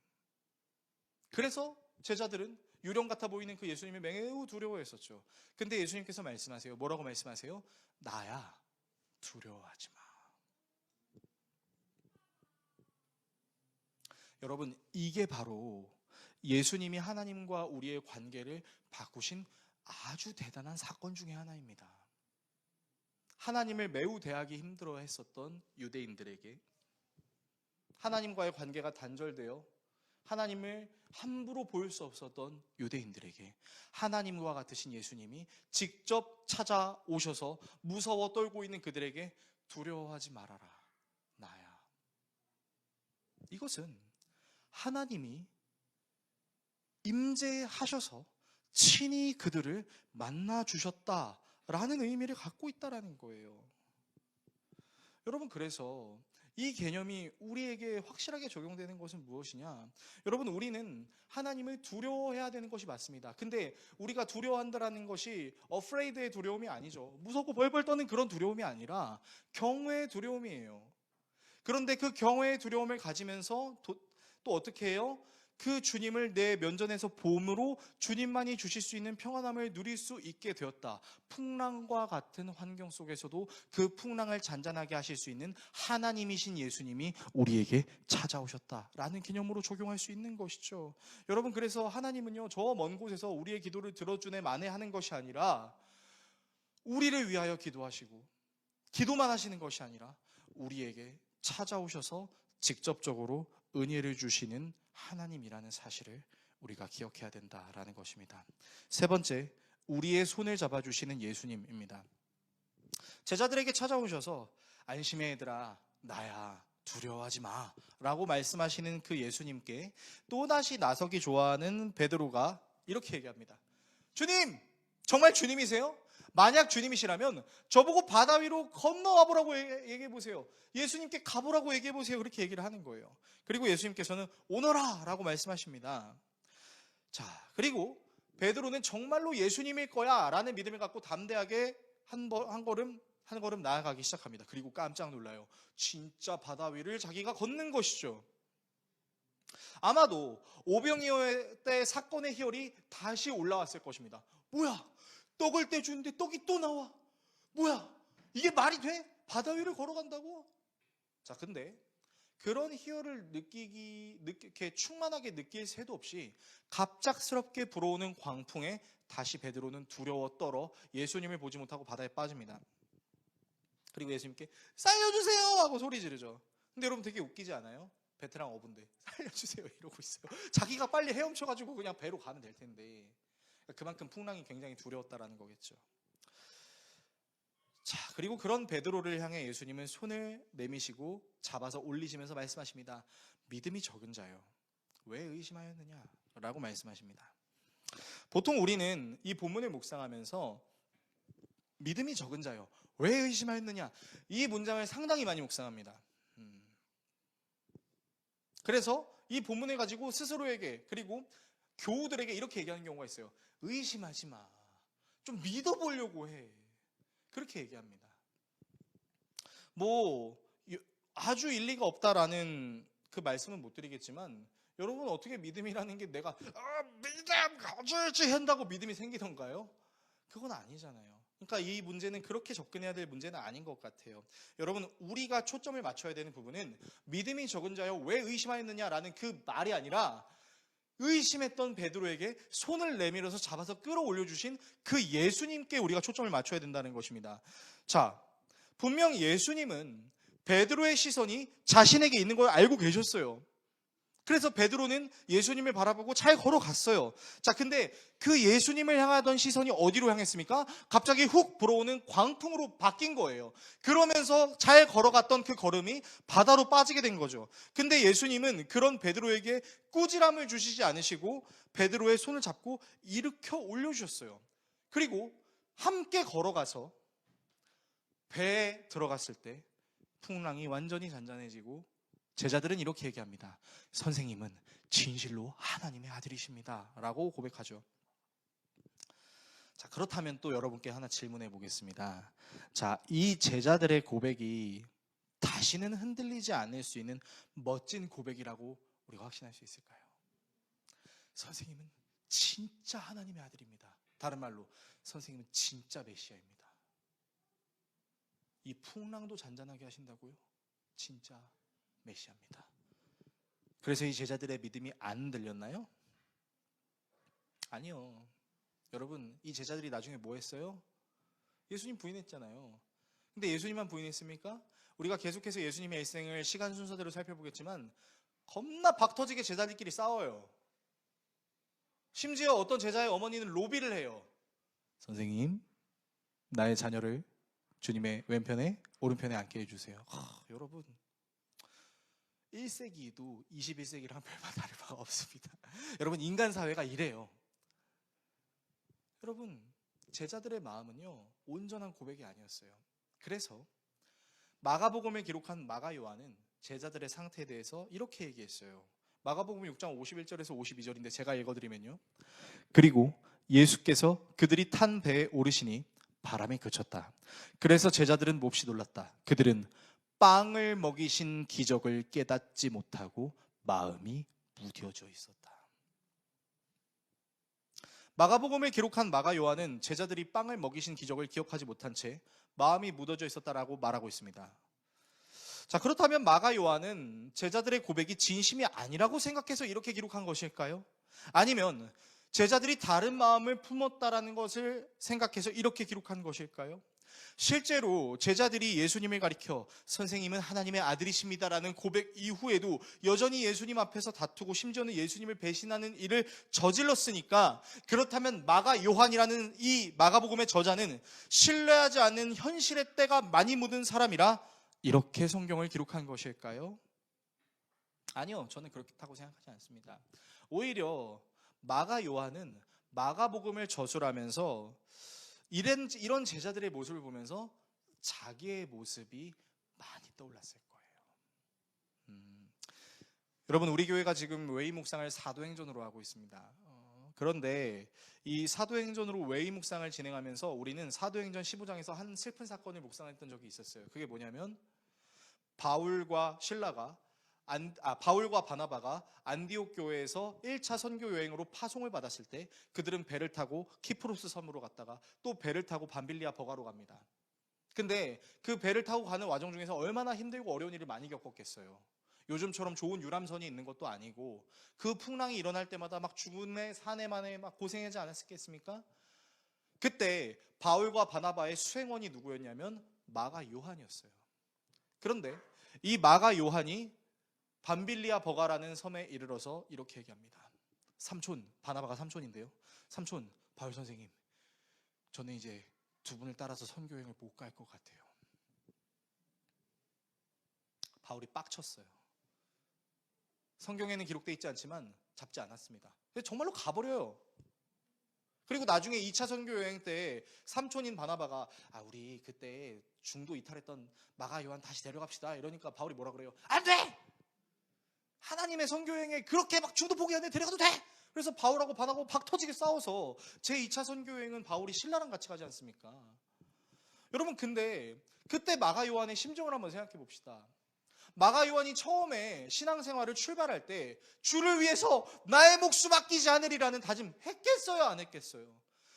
A: 그래서 제자들은 유령 같아 보이는 그 예수님을 매우 두려워했었죠. 근데 예수님께서 말씀하세요. 뭐라고 말씀하세요? 나야, 두려워하지 마. 여러분, 이게 바로 예수님이 하나님과 우리의 관계를 바꾸신 아주 대단한 사건 중에 하나입니다. 하나님을 매우 대하기 힘들어 했었던 유대인들에게, 하나님과의 관계가 단절되어 하나님을 함부로 보일 수 없었던 유대인들에게 하나님과 같으신 예수님이 직접 찾아오셔서 무서워 떨고 있는 그들에게 두려워하지 말아라, 나야. 이것은 하나님이 임재하셔서 친히 그들을 만나 주셨다라는 의미를 갖고 있다라는 거예요. 여러분, 그래서 이 개념이 우리에게 확실하게 적용되는 것은 무엇이냐? 여러분, 우리는 하나님을 두려워해야 되는 것이 맞습니다. 근데 우리가 두려워한다라는 것이 afraid의 두려움이 아니죠. 무섭고 벌벌 떠는 그런 두려움이 아니라 경외의 두려움이에요. 그런데 그 경외의 두려움을 가지면서 또 어떻게 해요? 그 주님을 내 면전에서 봄으로 주님만이 주실 수 있는 평안함을 누릴 수 있게 되었다. 풍랑과 같은 환경 속에서도 그 풍랑을 잔잔하게 하실 수 있는 하나님이신 예수님이 우리에게 찾아오셨다라는 개념으로 적용할 수 있는 것이죠. 여러분, 그래서 하나님은요, 저 먼 곳에서 우리의 기도를 들어주네 만회하는 것이 아니라 우리를 위하여 기도하시고 기도만 하시는 것이 아니라 우리에게 찾아오셔서 직접적으로 은혜를 주시는 하나님이라는 사실을 우리가 기억해야 된다라는 것입니다. 세 번째, 우리의 손을 잡아주시는 예수님입니다. 제자들에게 찾아오셔서 안심해 얘들아, 나야, 두려워하지 마 라고 말씀하시는 그 예수님께 또다시 나서기 좋아하는 베드로가 이렇게 얘기합니다. 주님, 정말 주님이세요? 만약 주님이시라면 저보고 바다 위로 건너와 보라고 얘기해 보세요. 예수님께 가보라고 얘기해 보세요. 그렇게 얘기를 하는 거예요. 그리고 예수님께서는 오너라 라고 말씀하십니다. 자, 그리고 베드로는 정말로 예수님일 거야 라는 믿음을 갖고 담대하게 한 걸음 나아가기 시작합니다. 그리고 깜짝 놀라요. 진짜 바다 위를 자기가 걷는 것이죠. 아마도 오병이어 때 사건의 희열이 다시 올라왔을 것입니다. 뭐야? 떡을 떼주는데 떡이 또 나와. 뭐야? 이게 말이 돼? 바다 위를 걸어간다고? 자, 근데 그런 희열을 이렇게 충만하게 느낄 새도 없이 갑작스럽게 불어오는 광풍에 다시 베드로는 두려워 떨어 예수님을 보지 못하고 바다에 빠집니다. 그리고 예수님께 살려주세요 하고 소리 지르죠. 근데 여러분 되게 웃기지 않아요? 베테랑 어부인데 살려주세요 이러고 있어요. 자기가 빨리 헤엄쳐가지고 그냥 배로 가면 될 텐데. 그만큼 풍랑이 굉장히 두려웠다라는 거겠죠. 자, 그리고 그런 베드로를 향해 예수님은 손을 내미시고 잡아서 올리시면서 말씀하십니다. 믿음이 적은 자요, 왜 의심하였느냐? 라고 말씀하십니다. 보통 우리는 이 본문을 묵상하면서 믿음이 적은 자요, 왜 의심하였느냐? 이 문장을 상당히 많이 묵상합니다. 그래서 이 본문을 가지고 스스로에게 그리고 교우들에게 이렇게 얘기하는 경우가 있어요. 의심하지 마. 좀 믿어보려고 해. 그렇게 얘기합니다. 뭐 아주 일리가 없다라는 그 말씀은 못 드리겠지만 여러분 어떻게 믿음이라는 게 내가 믿음 가져야지 한다고 믿음이 생기던가요? 그건 아니잖아요. 그러니까 이 문제는 그렇게 접근해야 될 문제는 아닌 것 같아요. 여러분 우리가 초점을 맞춰야 되는 부분은 믿음이 적은 자여 왜 의심하였느냐라는 그 말이 아니라 의심했던 베드로에게 손을 내밀어서 잡아서 끌어올려 주신 그 예수님께 우리가 초점을 맞춰야 된다는 것입니다. 자, 분명 예수님은 베드로의 시선이 자신에게 있는 걸 알고 계셨어요. 그래서 베드로는 예수님을 바라보고 잘 걸어갔어요. 자, 근데 그 예수님을 향하던 시선이 어디로 향했습니까? 갑자기 훅 불어오는 광풍으로 바뀐 거예요. 그러면서 잘 걸어갔던 그 걸음이 바다로 빠지게 된 거죠. 근데 예수님은 그런 베드로에게 꾸지람을 주시지 않으시고 베드로의 손을 잡고 일으켜 올려주셨어요. 그리고 함께 걸어가서 배에 들어갔을 때 풍랑이 완전히 잔잔해지고 제자들은 이렇게 얘기합니다. 선생님은 진실로 하나님의 아들이십니다 라고 고백하죠. 자, 그렇다면 또 여러분께 하나 질문해 보겠습니다. 자, 이 제자들의 고백이 다시는 흔들리지 않을 수 있는 멋진 고백이라고 우리가 확신할 수 있을까요? 선생님은 진짜 하나님의 아들입니다. 다른 말로 선생님은 진짜 메시아입니다. 이 풍랑도 잔잔하게 하신다고요? 진짜 메시아입니다. 그래서 이 제자들의 믿음이 안 들렸나요? 아니요. 여러분 이 제자들이 나중에 뭐 했어요? 예수님 부인했잖아요. 근데 예수님만 부인했습니까? 우리가 계속해서 예수님의 일생을 시간 순서대로 살펴보겠지만 겁나 박터지게 제자들끼리 싸워요. 심지어 어떤 제자의 어머니는 로비를 해요. 선생님, 나의 자녀를 주님의 왼편에 오른편에 앉게 해주세요. 여러분 1세기도 21세기랑 별반 다를 바가 없습니다. 여러분 인간 사회가 이래요. 여러분 제자들의 마음은요 온전한 고백이 아니었어요. 그래서 마가복음을 기록한 마가 요한은 제자들의 상태에 대해서 이렇게 얘기했어요. 마가복음 6장 51절에서 52절인데 제가 읽어드리면요. 그리고 예수께서 그들이 탄 배에 오르시니 바람이 그쳤다. 그래서 제자들은 몹시 놀랐다. 그들은 빵을 먹이신 기적을 깨닫지 못하고 마음이 무뎌져 있었다. 마가복음을 기록한 마가 요한은 제자들이 빵을 먹이신 기적을 기억하지 못한 채 마음이 묻어져 있었다라고 말하고 있습니다. 자, 그렇다면 마가 요한은 제자들의 고백이 진심이 아니라고 생각해서 이렇게 기록한 것일까요? 아니면 제자들이 다른 마음을 품었다라는 것을 생각해서 이렇게 기록한 것일까요? 실제로 제자들이 예수님을 가리켜 선생님은 하나님의 아들이십니다라는 고백 이후에도 여전히 예수님 앞에서 다투고 심지어는 예수님을 배신하는 일을 저질렀으니까, 그렇다면 마가 요한이라는 이 마가복음의 저자는 신뢰하지 않는 현실의 때가 많이 묻은 사람이라 이렇게 성경을 기록한 것일까요? 아니요, 저는 그렇다고 생각하지 않습니다. 오히려 마가 요한은 마가복음을 저술하면서 이런 제자들의 모습을 보면서 자기의 모습이 많이 떠올랐을 거예요. 여러분 우리 교회가 지금 웨이 묵상을 사도행전으로 하고 있습니다. 그런데 이 사도행전으로 웨이 묵상을 진행하면서 우리는 사도행전 15장에서 한 슬픈 사건을 묵상했던 적이 있었어요. 그게 뭐냐면 바울과 바나바가 안디옥 교회에서 1차 선교 여행으로 파송을 받았을 때 그들은 배를 타고 키프로스 섬으로 갔다가 또 배를 타고 밤빌리아 버가로 갑니다. 근데 그 배를 타고 가는 와중 중에서 얼마나 힘들고 어려운 일을 많이 겪었겠어요. 요즘처럼 좋은 유람선이 있는 것도 아니고 그 풍랑이 일어날 때마다 막 죽음의 사내만에 막 고생하지 않았겠습니까? 그때 바울과 바나바의 수행원이 누구였냐면 마가 요한이었어요. 그런데 이 마가 요한이 밤빌리아 버가라는 섬에 이르러서 이렇게 얘기합니다. 삼촌, 바나바가 삼촌인데요. 삼촌, 바울 선생님, 저는 이제 두 분을 따라서 선교여행을 못 갈 것 같아요. 바울이 빡쳤어요. 성경에는 기록되어 있지 않지만 잡지 않았습니다. 정말로 가버려요. 그리고 나중에 2차 선교여행 때 삼촌인 바나바가 우리 그때 중도 이탈했던 마가 요한 다시 데려갑시다 이러니까 바울이 뭐라 그래요? 안 돼! 하나님의 선교여행에 그렇게 막 중도 포기하는데 데려가도 돼! 그래서 바울하고 바나바하고 박 터지게 싸워서 제2차 선교여행은 바울이 신라랑 같이 가지 않습니까? 여러분, 근데 그때 마가 요한의 심정을 한번 생각해 봅시다. 마가 요한이 처음에 신앙생활을 출발할 때 주를 위해서 나의 목숨 아끼지 않으리라는 다짐 했겠어요, 안 했겠어요?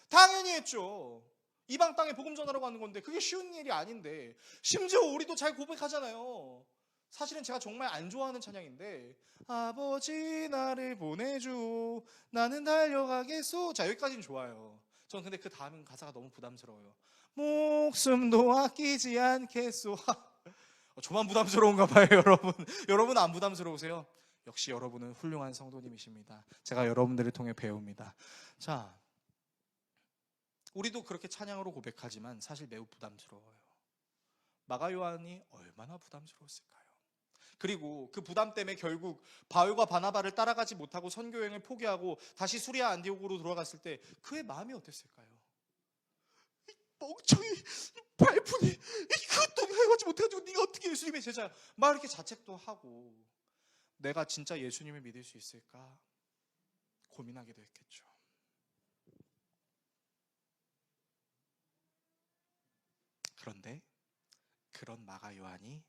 A: 당연히 했죠. 이방 땅에 복음 전하러 가는 건데 그게 쉬운 일이 아닌데, 심지어 우리도 잘 고백하잖아요. 사실은 제가 정말 안 좋아하는 찬양인데, 아버지 나를 보내주 나는 달려가겠소. 자, 여기까지는 좋아요. 저는 근데 그 다음 가사가 너무 부담스러워요. 목숨도 아끼지 않겠소. 저만 부담스러운가 봐요, 여러분. 여러분 안 부담스러우세요? 역시 여러분은 훌륭한 성도님이십니다. 제가 여러분들을 통해 배웁니다. 자, 우리도 그렇게 찬양으로 고백하지만 사실 매우 부담스러워요. 마가 요한이 얼마나 부담스러웠을까요? 그리고 그 부담 때문에 결국 바울과 바나바를 따라가지 못하고 선교여행을 포기하고 다시 수리아 안디옥으로 돌아갔을 때 그의 마음이 어땠을까요? 멍청이, 발푼이, 그것도 해가지 못해가지고 네가 어떻게 예수님의 제자야? 막 이렇게 자책도 하고, 내가 진짜 예수님을 믿을 수 있을까 고민하기도 했겠죠. 그런데 그런 마가 요한이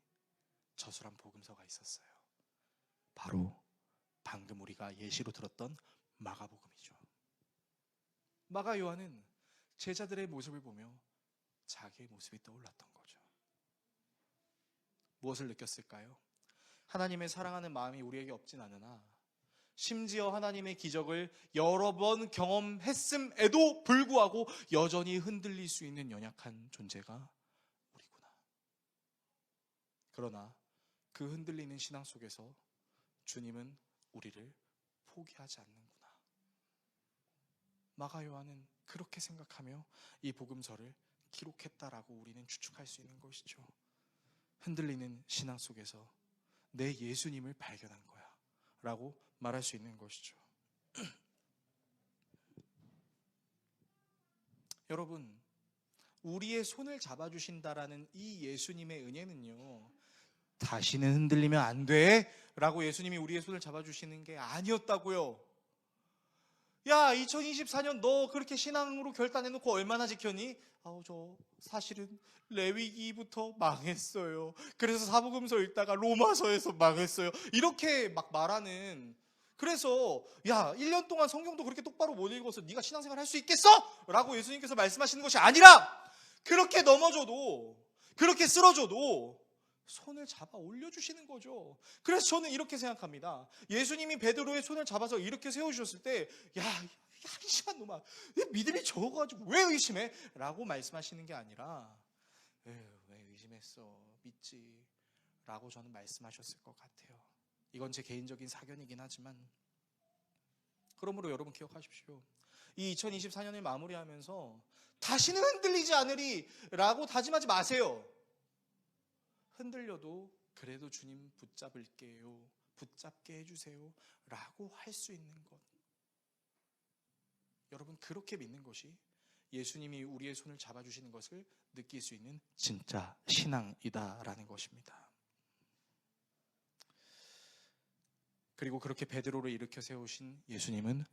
A: 저술한 복음서가 있었어요. 바로 방금 우리가 예시로 들었던 마가복음이죠. 마가 요한은 제자들의 모습을 보며 자기의 모습이 떠올랐던 거죠. 무엇을 느꼈을까요? 하나님의 사랑하는 마음이 우리에게 없진 않으나 심지어 하나님의 기적을 여러 번 경험했음에도 불구하고 여전히 흔들릴 수 있는 연약한 존재가 우리구나. 그러나 그 흔들리는 신앙 속에서 주님은 우리를 포기하지 않는구나. 마가 요한은 그렇게 생각하며 이 복음서를 기록했다라고 우리는 추측할 수 있는 것이죠. 흔들리는 신앙 속에서 내 예수님을 발견한 거야 라고 말할 수 있는 것이죠. 여러분, 우리의 손을 잡아주신다라는 이 예수님의 은혜는요, 다시는 흔들리면 안 돼 라고 예수님이 우리의 손을 잡아주시는 게 아니었다고요. 야, 2024년 너 그렇게 신앙으로 결단해놓고 얼마나 지켰니? 저 사실은 레위기부터 망했어요. 그래서 사복음서 읽다가 로마서에서 망했어요. 이렇게 막 말하는, 그래서 야, 1년 동안 성경도 그렇게 똑바로 못 읽어서 네가 신앙생활 할 수 있겠어? 라고 예수님께서 말씀하시는 것이 아니라, 그렇게 넘어져도, 그렇게 쓰러져도 손을 잡아 올려주시는 거죠. 그래서 저는 이렇게 생각합니다. 예수님이 베드로의 손을 잡아서 이렇게 세워주셨을 때, 야, 한심한 놈아, 믿음이 적어가지고 왜 의심해? 라고 말씀하시는 게 아니라, 왜 의심했어? 믿지? 라고 저는 말씀하셨을 것 같아요. 이건 제 개인적인 사견이긴 하지만, 그러므로 여러분 기억하십시오. 이 2024년을 마무리하면서 다시는 흔들리지 않으리 라고 다짐하지 마세요. 흔들려도 그래도 주님 붙잡을게요, 붙잡게 해주세요 라고 할 수 있는 것, 여러분 그렇게 믿는 것이 예수님이 우리의 손을 잡아주시는 것을 느낄 수 있는 진짜 신앙이다라는 것입니다. 그리고 그렇게 베드로를 일으켜 세우신 예수님은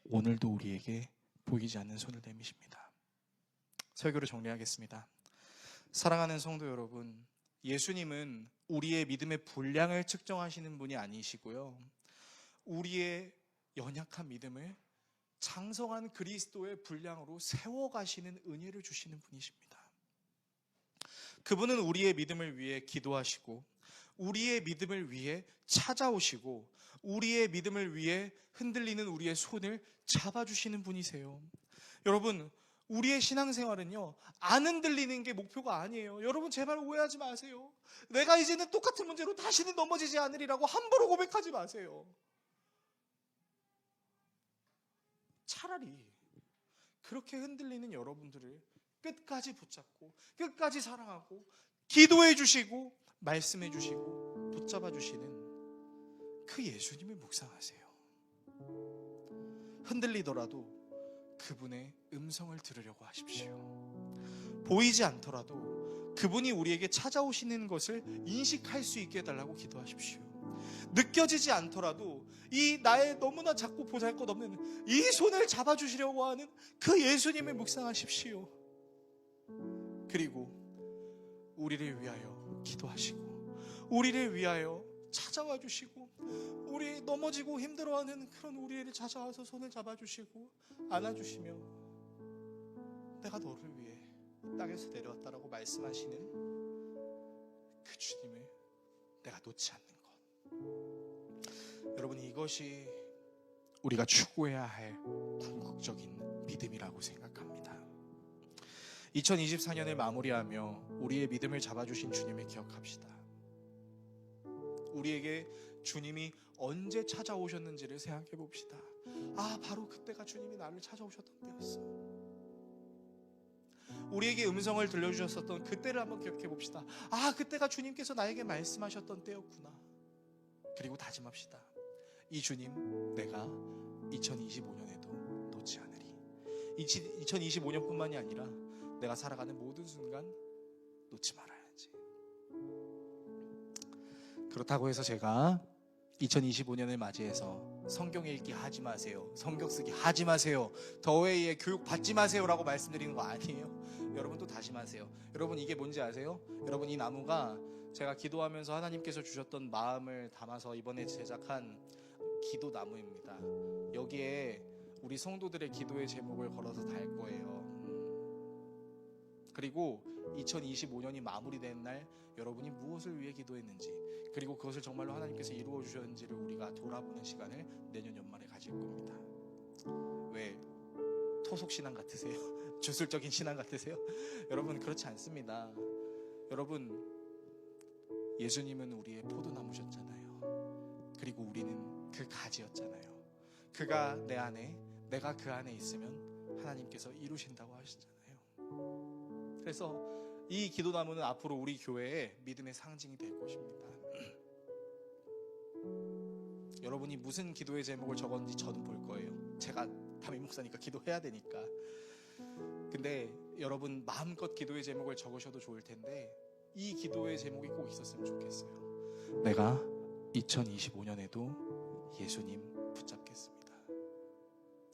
A: 오늘도 우리에게 보이지 않는 손을 내미십니다. 설교를 정리하겠습니다. 사랑하는 성도 여러분, 예수님은 우리의 믿음의 분량을 측정하시는 분이 아니시고요, 우리의 연약한 믿음을 장성한 그리스도의 분량으로 세워가시는 은혜를 주시는 분이십니다. 그분은 우리의 믿음을 위해 기도하시고, 우리의 믿음을 위해 찾아오시고, 우리의 믿음을 위해 흔들리는 우리의 손을 잡아주시는 분이세요. 여러분, 우리의 신앙생활은요, 안 흔들리는 게 목표가 아니에요. 여러분 제발 오해하지 마세요. 내가 이제는 똑같은 문제로 다시는 넘어지지 않으리라고 함부로 고백하지 마세요. 차라리 그렇게 흔들리는 여러분들을 끝까지 붙잡고 끝까지 사랑하고 기도해 주시고 말씀해 주시고 붙잡아 주시는 그 예수님을 묵상하세요. 흔들리더라도 그분의 음성을 들으려고 하십시오. 보이지 않더라도 그분이 우리에게 찾아오시는 것을 인식할 수 있게 해달라고 기도하십시오. 느껴지지 않더라도 이 나의 너무나 작고 보잘것없는 이 손을 잡아주시려고 하는 그 예수님을 묵상하십시오. 그리고 우리를 위하여 기도하시고 우리를 위하여 찾아와 주시고 우리 넘어지고 힘들어하는 그런 우리를 찾아와서 손을 잡아주시고 안아주시며 내가 너를 위해 땅에서 내려왔다라고 말씀하시는 그 주님을 내가 놓지 않는 것. 여러분, 이것이 우리가 추구해야 할 궁극적인 믿음이라고 생각합니다. 2024년을 마무리하며 우리의 믿음을 잡아주신 주님을 기억합시다. 우리에게 주님이 언제 찾아오셨는지를 생각해 봅시다. 바로 그때가 주님이 나를 찾아오셨던 때였어. 우리에게 음성을 들려주셨었던 그때를 한번 기억해 봅시다. 그때가 주님께서 나에게 말씀하셨던 때였구나. 그리고 다짐합시다. 이 주님 내가 2025년에도 놓지 않으리. 2025년뿐만이 아니라 내가 살아가는 모든 순간 놓지 말아야지. 그렇다고 해서 제가 2025년을 맞이해서 성경 읽기 하지 마세요, 성경 쓰기 하지 마세요, 더웨이에 교육 받지 마세요 라고 말씀드리는 거 아니에요. 여러분 또 다짐하세요. 여러분 이게 뭔지 아세요? 여러분 이 나무가 제가 기도하면서 하나님께서 주셨던 마음을 담아서 이번에 제작한 기도 나무입니다. 여기에 우리 성도들의 기도의 제목을 걸어서 달 거예요. 그리고 2025년이 마무리된 날 여러분이 무엇을 위해 기도했는지, 그리고 그것을 정말로 하나님께서 이루어 주셨는지를 우리가 돌아보는 시간을 내년 연말에 가질 겁니다. 왜 토속 신앙 같으세요? 주술적인 신앙 같으세요? 여러분 그렇지 않습니다. 여러분 예수님은 우리의 포도나무셨잖아요. 그리고 우리는 그 가지였잖아요. 그가 내 안에, 내가 그 안에 있으면 하나님께서 이루신다고 하셨잖아요. 그래서 이 기도나무는 앞으로 우리 교회의 믿음의 상징이 될 것입니다. 여러분이 무슨 기도의 제목을 적었는지 저는 볼 거예요. 제가 담임 목사니까 기도해야 되니까. 근데 여러분 마음껏 기도의 제목을 적으셔도 좋을 텐데 이 기도의 제목이 꼭 있었으면 좋겠어요. 내가 2025년에도 예수님 붙잡겠습니다.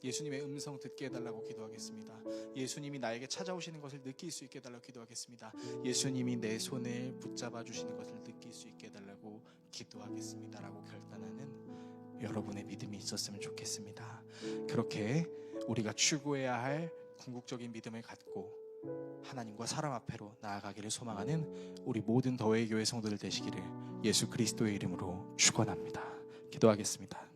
A: 예수님의 음성 듣게 해달라고 기도하겠습니다. 예수님이 나에게 찾아오시는 것을 느낄 수 있게 해달라고 기도하겠습니다. 예수님이 내 손을 붙잡아 주시는 것을 느낄 수 있게 해달라고 기도하겠습니다 라고 결단하는 여러분의 믿음이 있었으면 좋겠습니다. 그렇게 우리가 추구해야 할 궁극적인 믿음을 갖고 하나님과 사람 앞에로 나아가기를 소망하는 우리 모든 더웨이 교회 성도들 되시기를 예수 그리스도의 이름으로 축원합니다. 기도하겠습니다.